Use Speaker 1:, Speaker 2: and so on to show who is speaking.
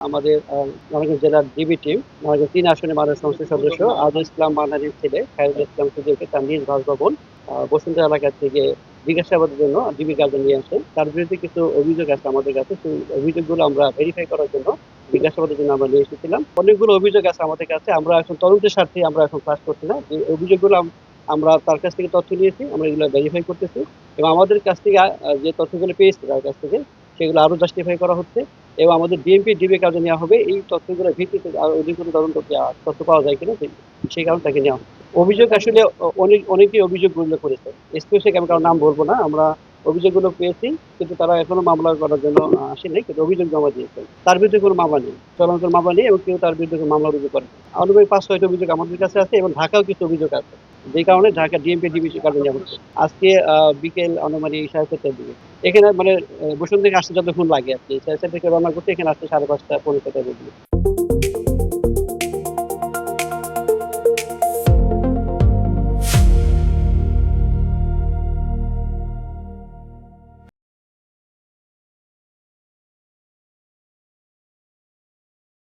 Speaker 1: আমাদের নারায়ণগঞ্জ জেলার DB team Narayanganj ৩ আসনে মাননীয় সংসদ সদস্য আজহার ইসলাম মান্নানের ছেলে খায়রুল ইসলাম সুজয়কে তার নিজ বাসভবন বসুন্ধরা এলাকা থেকে জিজ্ঞাসাবাদের জন্য ডিবি কার্ডে নিয়ে আসে। তার বিরুদ্ধে কিছু অভিযোগ আছে আমাদের কাছে। সেই অভিযোগগুলো আমরা ভেরিফাই করার জন্য জিজ্ঞাসাবাদের জন্য আমরা নিয়ে এসেছিলাম। অনেকগুলো অভিযোগ আছে আমাদের কাছে। আমরা এখন তদন্তের স্বার্থে আমরা এখন কাজ করছি না। যে অভিযোগগুলো আমরা তার কাছ থেকে তথ্য নিয়েছি, আমরা এগুলো ভেরিফাই করতেছি এবং আমাদের কাছ থেকে যে তথ্যগুলো পেয়েছি তার কাছ থেকে সেগুলো আরো জাস্টিফাই করা হচ্ছে এবং আমাদের বিএনপি ডিবি কার্ডে নেওয়া হবে এই তথ্যগুলোর ভিত্তিতে আরো অধিক কোনো তদন্ত তথ্য পাওয়া যায় কিনা সেই কারণে তাকে নেওয়া হবে। অভিযোগ আসলে অনেকেই অভিযোগ গণ্য করেছে। স্পেসিফিক আমি কারো নাম বলবো না। আমরা অভিযোগগুলো পেয়েছি কিন্তু তারা এখনো মামলা করার জন্য আসেনি, কিন্তু অভিযোগ জমা দিয়েছেন। তার বিরুদ্ধে কোনো মামলা নেই, চলমান কোনো মামলা নেই এবং কেউ তার বিরুদ্ধে কোনো মামলা রুজু করেনি। আনুমানিক ৫-৬টা অভিযোগ আমাদের কাছে আছে এবং ঢাকাও কিছু অভিযোগ আছে, যে কারণে ঢাকা ডিএমপি ডিবি কার্ডে নেওয়া হচ্ছে। আজকে বিকেল আনুমানিক ৪:৩০টার দিকে এখানে মানে বসুন্ধরা থেকে আসতে যতক্ষণ লাগে আর কি, ৪:৩০ থেকে রওনা করতে এখানে আসতে ৫:৩০ পৌনে ৬টার দিকে।